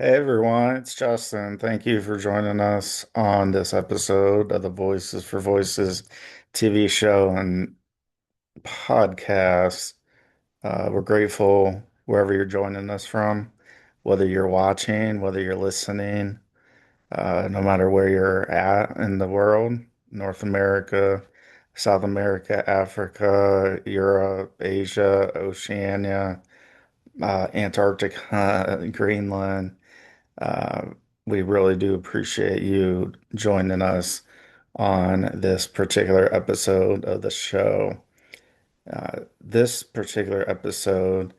Hey everyone, it's Justin. Thank you for joining us on this episode of the Voices for Voices TV show and podcast. We're grateful wherever you're joining us from, whether you're watching, whether you're listening, no matter where you're at in the world, North America, South America, Africa, Europe, Asia, Oceania, Antarctica, Greenland. Uh, we really do appreciate you joining us on this particular episode of the show. This particular episode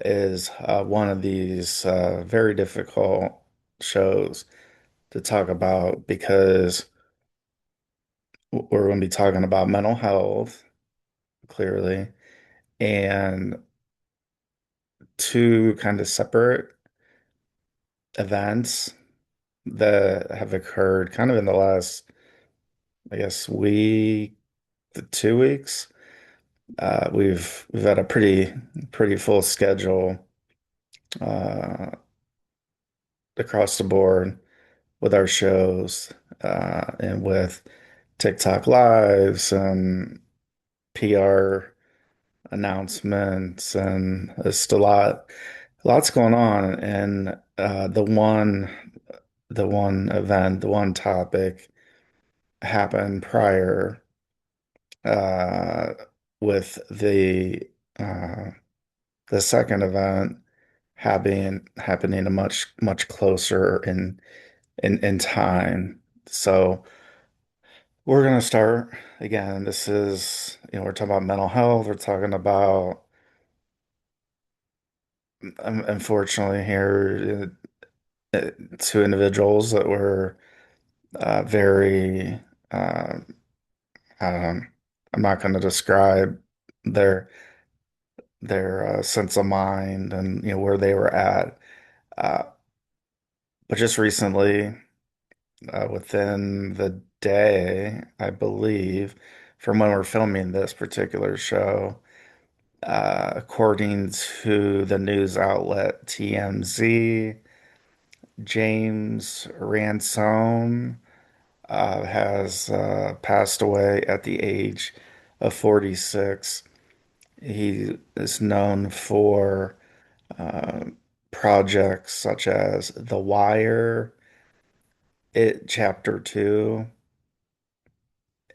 is one of these very difficult shows to talk about because we're going to be talking about mental health, clearly, and two kind of separate events that have occurred kind of in the last, I guess, week to 2 weeks. We've had a pretty full schedule uh, across the board with our shows and with TikTok lives and PR announcements, and it's lots going on. And the one event, the one topic happened prior uh, with uh, the second event happening a much closer in time. So we're gonna start again. This is, we're talking about mental health. We're talking about, unfortunately here, two individuals that were very uh, um, I'm not going to describe their sense of mind and where they were at. Uh, but just recently, within the day, I believe, from when we're filming this particular show, according to the news outlet TMZ, James Ransone has passed away at the age of 46. He is known for uh, projects such as The Wire, It Chapter 2,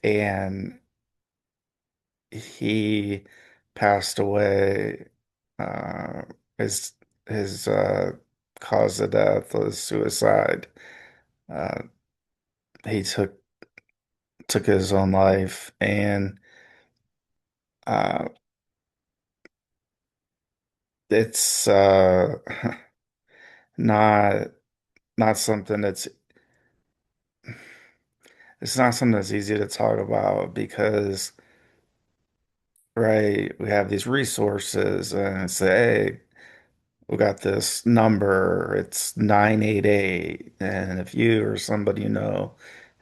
and he passed away. Uh, his his cause of death was suicide. Uh, he took his own life, and uh, it's not not something that's it's not something that's easy to talk about because, right, we have these resources and say, hey, we got this number, it's 988, and if you or somebody you know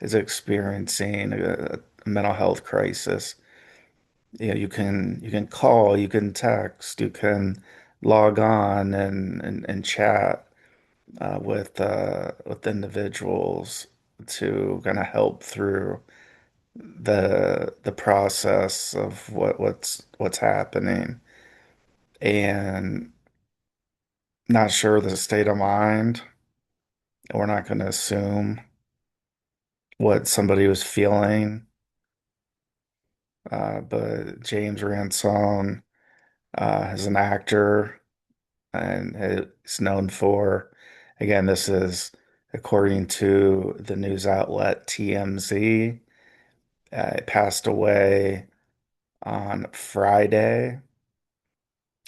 is experiencing a mental health crisis, you can call, you can text, you can log on and chat with individuals to kind of help through the process of what's happening, and not sure the state of mind. We're not going to assume what somebody was feeling, but James Ransone is an actor and is known for, again, this is according to the news outlet TMZ. He passed away on Friday,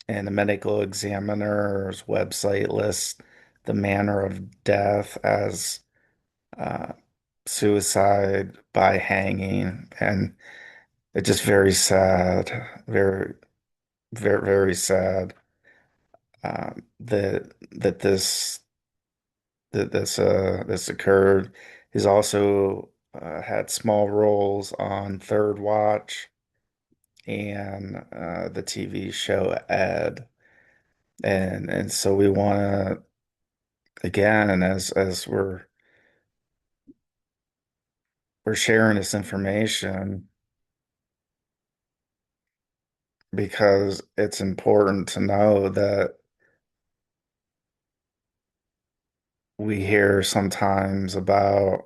and the medical examiner's website lists the manner of death as uh, suicide by hanging, and it's just very sad, very sad that this occurred. He's also had small roles on Third Watch and the TV show Ed, and so we want to again, and as we're sharing this information because it's important to know that we hear sometimes about,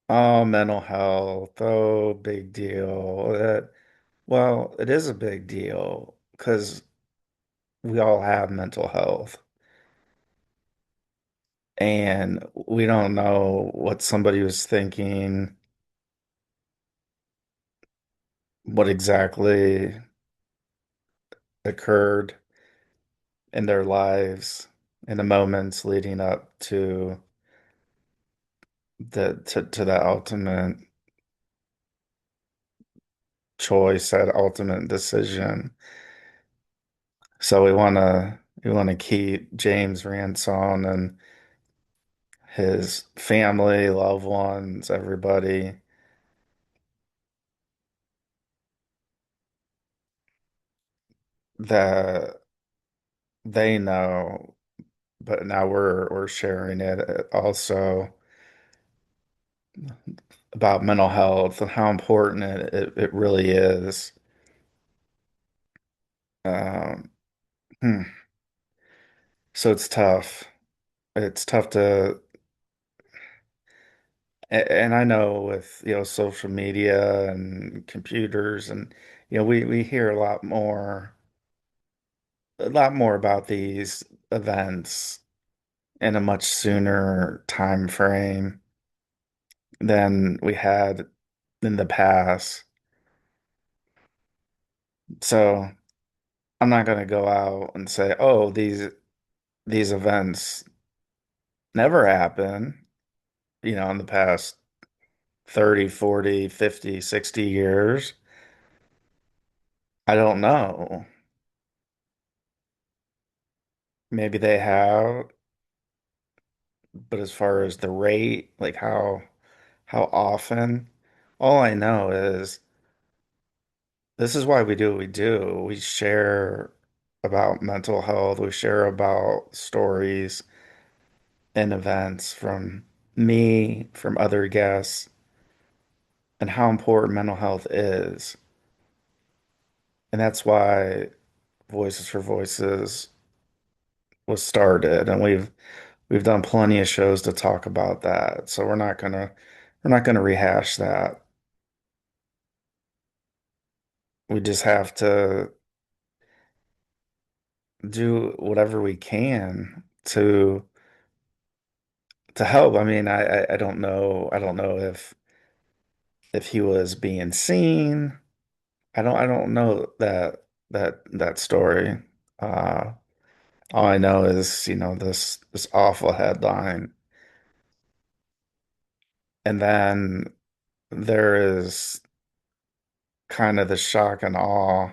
oh, mental health, oh, big deal. Well, it is a big deal because we all have mental health, and we don't know what somebody was thinking, what exactly occurred in their lives in the moments leading up to to that ultimate choice, that ultimate decision. So we want to keep James Ransone and his family, loved ones, everybody that they know, but now we're sharing it also about mental health and how important it really is. Um, hmm. So it's tough. It's tough to, and I know with, social media and computers and, we hear a lot more about these events in a much sooner time frame than we had in the past. So I'm not going to go out and say, oh, these events never happen, in the past 30, 40, 50, 60 years. I don't know. Maybe they have, but as far as the rate, like how often, all I know is this is why we do what we do. We share about mental health, we share about stories and events from me, from other guests, and how important mental health is. And that's why Voices for Voices was started, and we've done plenty of shows to talk about that. So we're not gonna rehash that. We just have to do whatever we can to help. I mean, I don't know. I don't know if he was being seen. I don't know that story. Uh, all I know is, this awful headline. And then there is kind of the shock and awe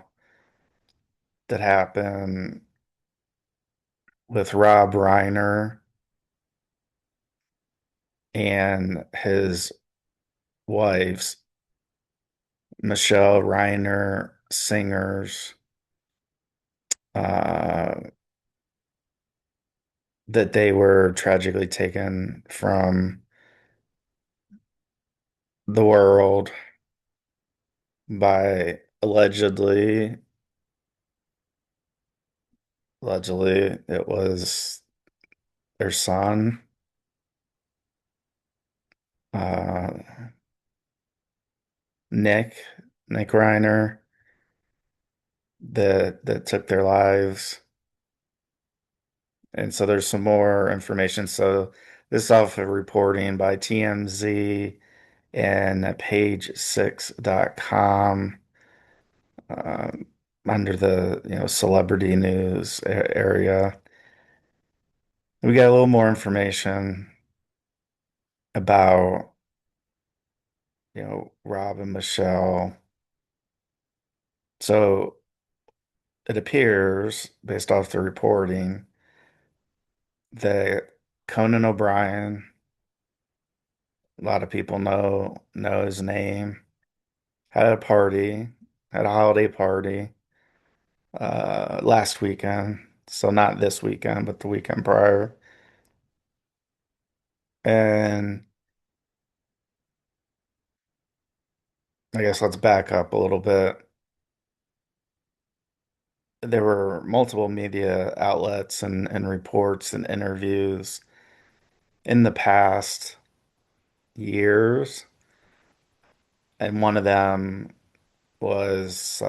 that happened with Rob Reiner and his wife's Michele Reiner singers, uh, that they were tragically taken from the world by allegedly it was their son, uh, Nick, Nick Reiner, that took their lives. And so there's some more information. So this is off of reporting by TMZ and page6.com, um, under the, celebrity news area. We got a little more information about, Rob and Michelle. So it appears, based off the reporting, that Conan O'Brien, a lot of people know his name, had a party, had a holiday party last weekend. So not this weekend, but the weekend prior. And I guess let's back up a little bit. There were multiple media outlets and reports and interviews in the past years, and one of them was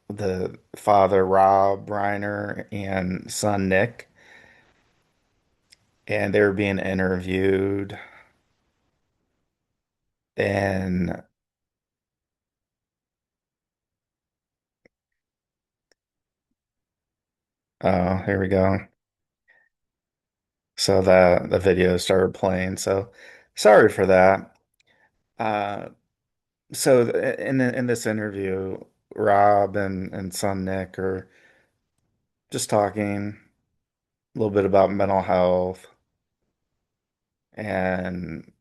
the father Rob Reiner and son Nick, and they were being interviewed, and oh, here we go. So the video started playing. So sorry for that. Uh, so in this interview, Rob and son Nick are just talking a little bit about mental health and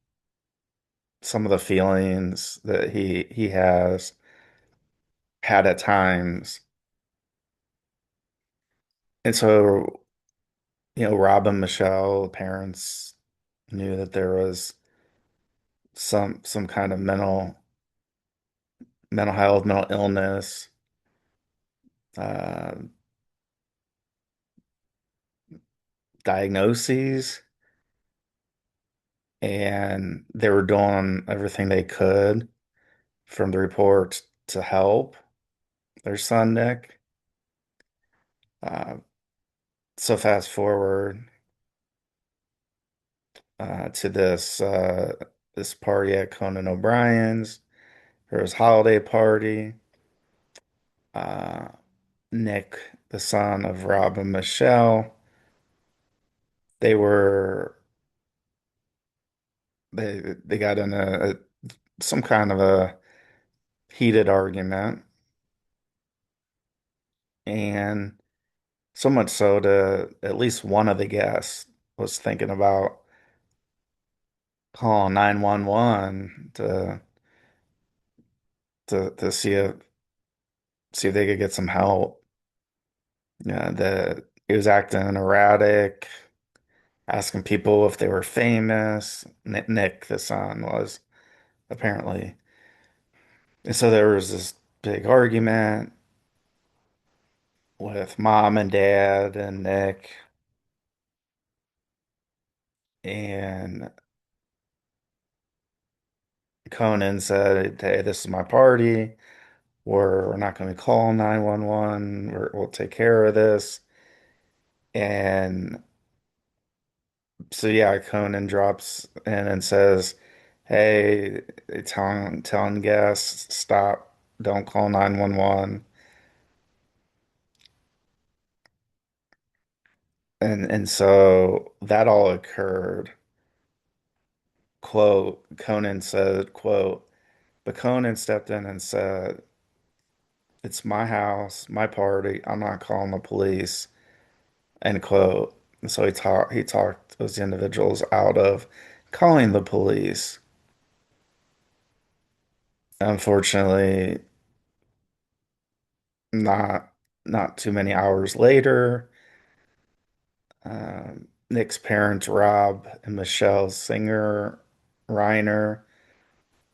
some of the feelings that he has had at times. And so, Rob and Michele, the parents, knew that there was some kind of mental health, mental illness, uh, diagnoses, and they were doing everything they could from the reports to help their son Nick. Uh, so fast forward to this party at Conan O'Brien's, for his holiday party. Uh, Nick, the son of Rob and Michelle, they were they got in some kind of a heated argument, and so much so to at least one of the guests was thinking about calling 911 to see if they could get some help. Yeah, he was acting erratic, asking people if they were famous. Nick, the son, was apparently. And so there was this big argument with mom and dad and Nick, and Conan said, "Hey, this is my party. We're not going to call 911. We'll take care of this." And so yeah, Conan drops in and says, "Hey, telling guests, stop, don't call 911." And so that all occurred. Quote, Conan said, quote, "But Conan stepped in and said, 'It's my house, my party. I'm not calling the police.'" End quote. And so he talked those individuals out of calling the police. Unfortunately, not not too many hours later, Nick's parents, Rob and Michelle Singer Reiner,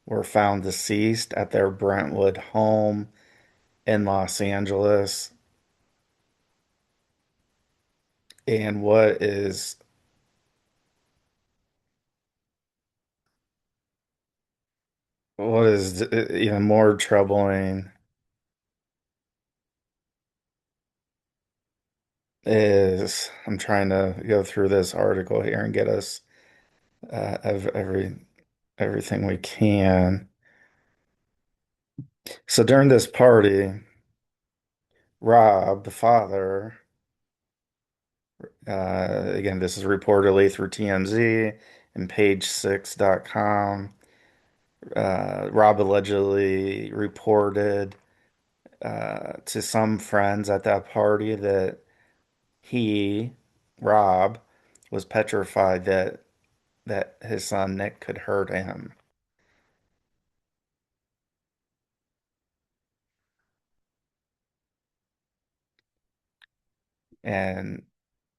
were found deceased at their Brentwood home in Los Angeles. And what is even more troubling is I'm trying to go through this article here and get us everything we can. So during this party, Rob, the father, again, this is reportedly through TMZ and page6.com. Rob allegedly reported to some friends at that party that he, Rob, was petrified that his son Nick could hurt him. And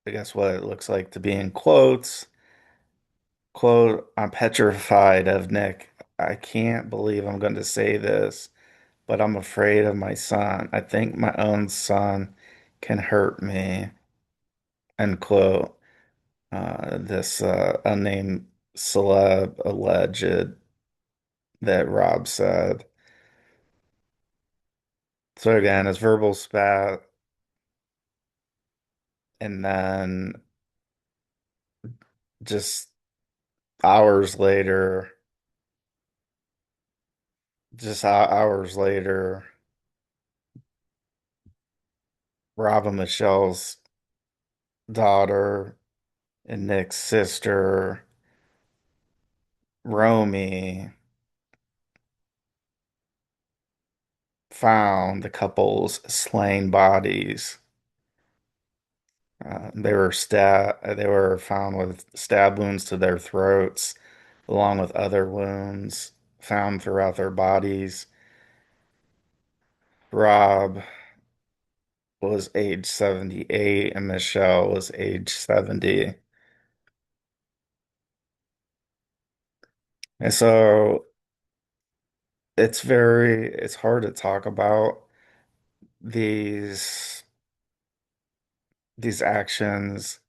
I guess what it looks like to be in quotes, quote, I'm petrified of Nick. I can't believe I'm going to say this, but I'm afraid of my son. I think my own son can hurt me, end quote. This unnamed celeb alleged that Rob said. So again, it's verbal spat, and then just hours later, hours later, Rob and Michelle's daughter and Nick's sister, Romy, found the couple's slain bodies. They were found with stab wounds to their throats, along with other wounds found throughout their bodies. Rob was age 78 and Michelle was age 70. And so it's hard to talk about these these actions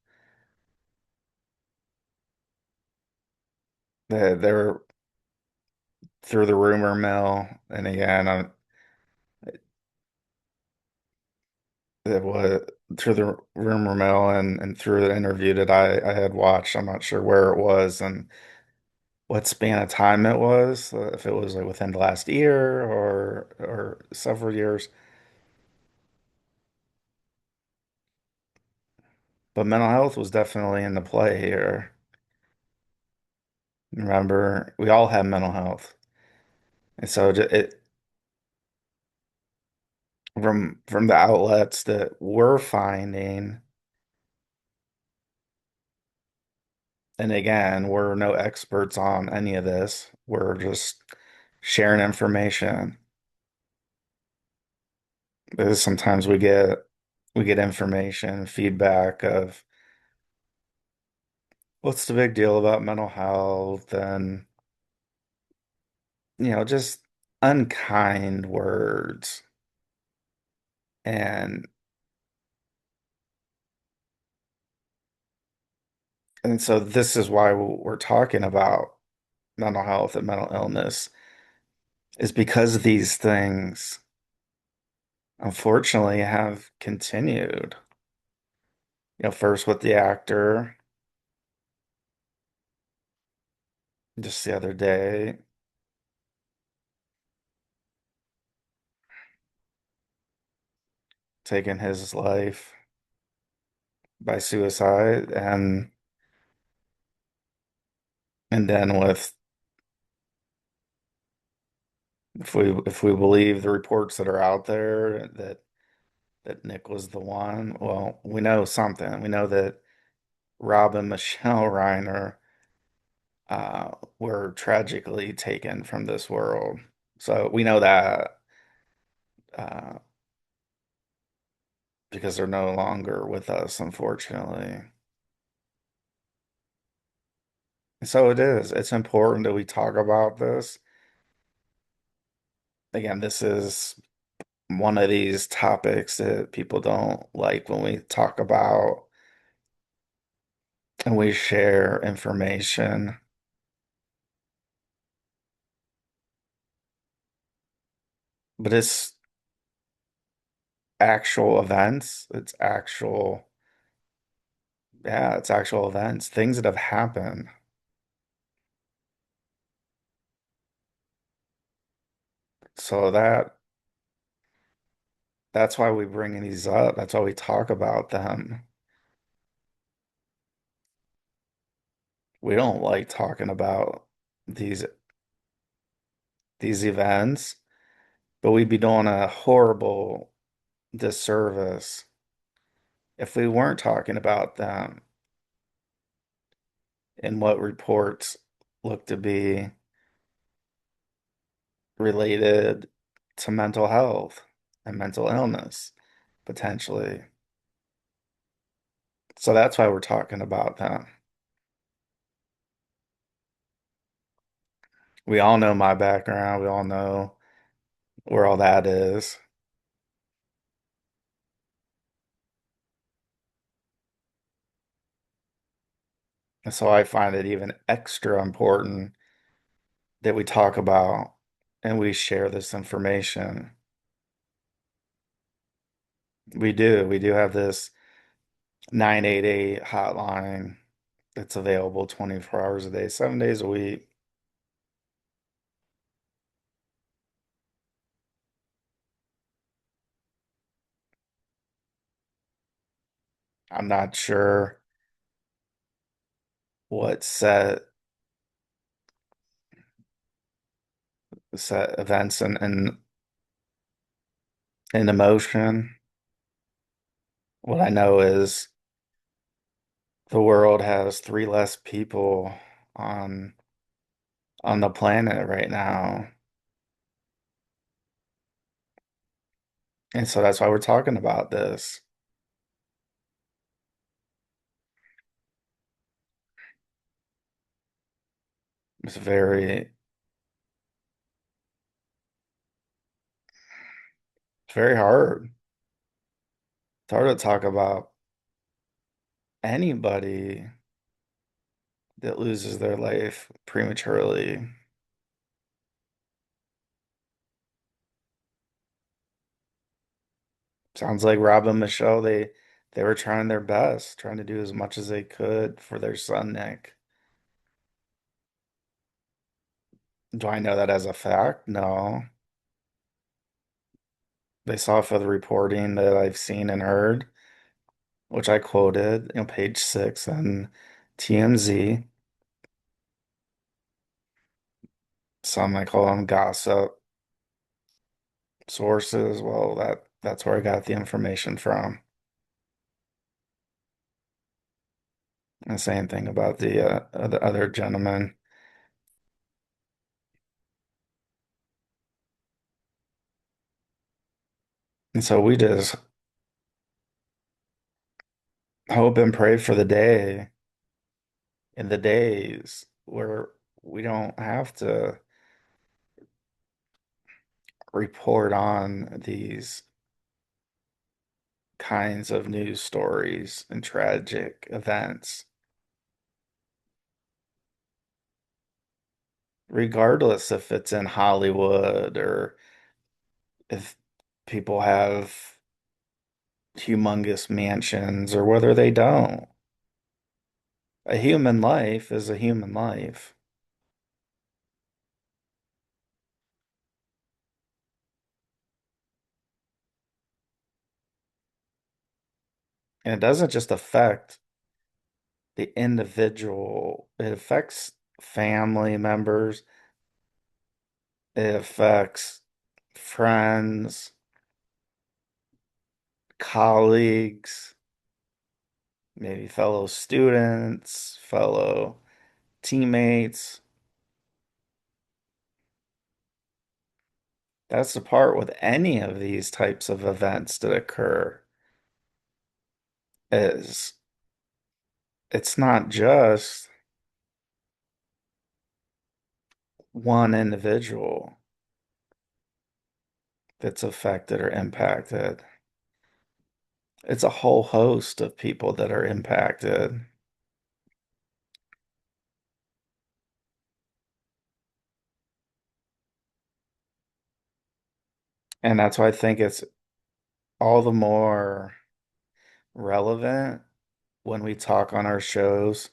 that they're through the rumor mill. And again, it was through the rumor mill and through the interview that I had watched. I'm not sure where it was and what span of time it was, if it was like within the last year or several years. But mental health was definitely in the play here. Remember, we all have mental health. And so from the outlets that we're finding, and again, we're no experts on any of this. We're just sharing information. Because sometimes we get information, feedback of what's the big deal about mental health and just unkind words. And and so this is why we're talking about mental health and mental illness is because these things unfortunately have continued. First with the actor just the other day, taking his life by suicide, and then with if we believe the reports that are out there that Nick was the one, well, we know something. We know that Rob and Michelle Reiner were tragically taken from this world. So we know that uh, because they're no longer with us, unfortunately. So it is. It's important that we talk about this. Again, this is one of these topics that people don't like when we talk about and we share information. But it's actual events. Yeah, it's actual events, things that have happened. So that's why we bring these up. That's why we talk about them. We don't like talking about these these events, but we'd be doing a horrible disservice if we weren't talking about them in what reports look to be related to mental health and mental illness, potentially. So that's why we're talking about them. We all know my background. We all know where all that is. And so I find it even extra important that we talk about and we share this information. We do. We do have this 988 hotline that's available 24 hours a day, 7 days a week. I'm not sure what set events and in emotion. What I know is the world has three less people on on the planet right now. And so that's why we're talking about this. It's it's very hard. It's hard to talk about anybody that loses their life prematurely. Sounds like Rob and Michelle, they were trying their best, trying to do as much as they could for their son Nick. Do I know that as a fact? No. Based off of the reporting that I've seen and heard, which I quoted, page 6 on TMZ. Some might call them gossip sources. Well, that's where I got the information from. The same thing about the other gentleman. And so we just hope and pray for the day and the days where we don't have to report on these kinds of news stories and tragic events, regardless if it's in Hollywood or if people have humongous mansions or whether they don't. A human life is a human life. And it doesn't just affect the individual, it affects family members, it affects friends, colleagues, maybe fellow students, fellow teammates. That's the part with any of these types of events that occur is it's not just one individual that's affected or impacted. It's a whole host of people that are impacted. And that's why I think it's all the more relevant when we talk on our shows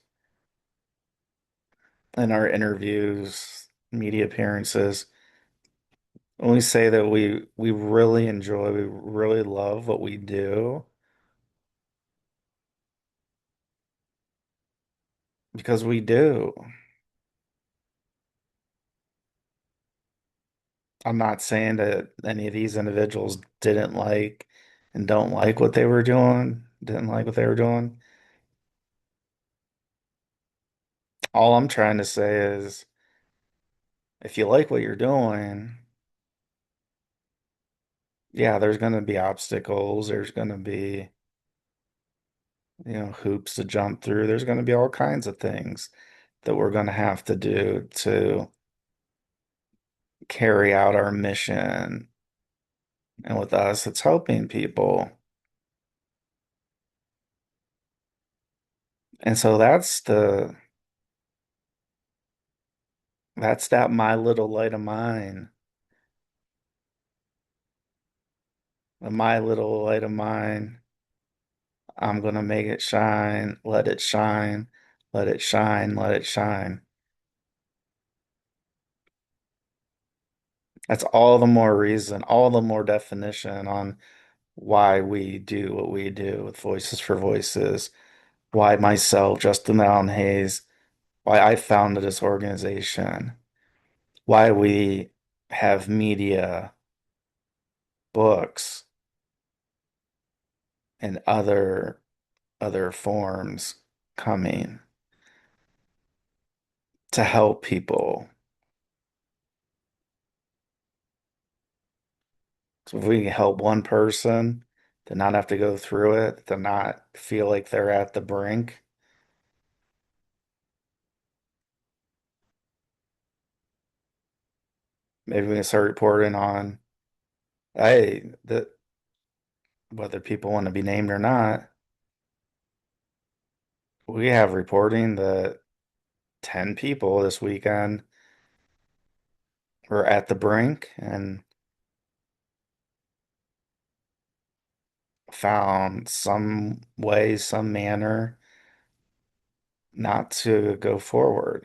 and our interviews, media appearances, when we say that we really enjoy, we really love what we do because we do. I'm not saying that any of these individuals didn't like and don't like what they were doing, didn't like what they were doing. All I'm trying to say is if you like what you're doing, yeah, there's going to be obstacles, there's going to be hoops to jump through. There's going to be all kinds of things that we're going to have to do to carry out our mission. And with us, it's helping people. And so that's that my little light of mine. The my little light of mine. I'm gonna make it shine, let it shine, let it shine, let it shine. That's all the more reason, all the more definition on why we do what we do with Voices for Voices, why myself, Justin Allen Hayes, why I founded this organization, why we have media, books, and other forms coming to help people. So if we can help one person to not have to go through it, to not feel like they're at the brink, maybe we can start reporting on, hey, that whether people want to be named or not, we have reporting that 10 people this weekend were at the brink and found some way, some manner not to go forward.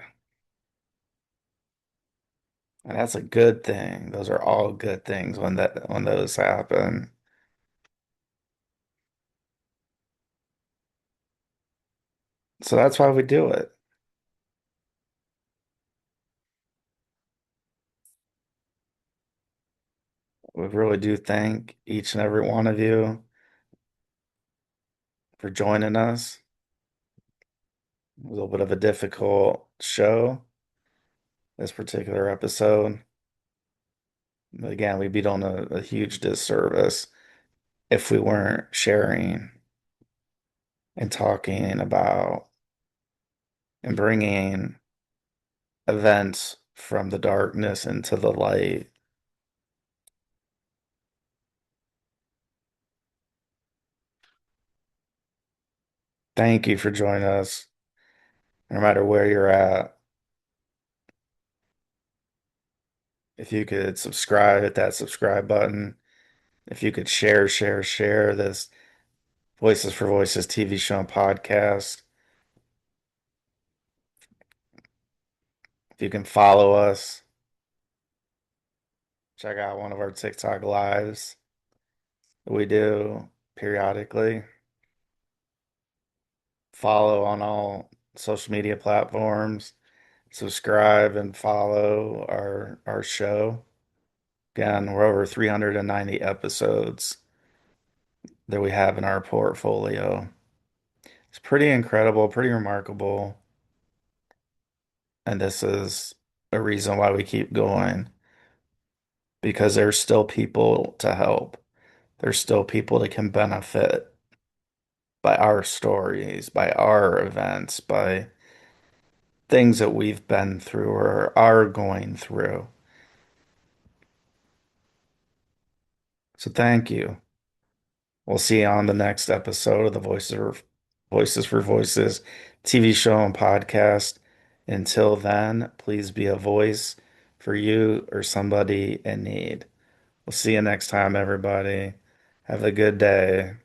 And that's a good thing. Those are all good things when those happen. So that's why we do it. We really do thank each and every one of you for joining us. A little bit of a difficult show, this particular episode. But again, we'd be doing a huge disservice if we weren't sharing and talking about and bringing events from the darkness into the light. Thank you for joining us, no matter where you're at. If you could subscribe, hit that subscribe button. If you could share this Voices for Voices TV show and podcast. If you can follow us, check out one of our TikTok lives that we do periodically. Follow on all social media platforms. Subscribe and follow our show. Again, we're over 390 episodes that we have in our portfolio. It's pretty incredible, pretty remarkable. And this is a reason why we keep going because there's still people to help. There's still people that can benefit by our stories, by our events, by things that we've been through or are going through. So thank you. We'll see you on the next episode of the Voices for Voices TV show and podcast. Until then, please be a voice for you or somebody in need. We'll see you next time, everybody. Have a good day.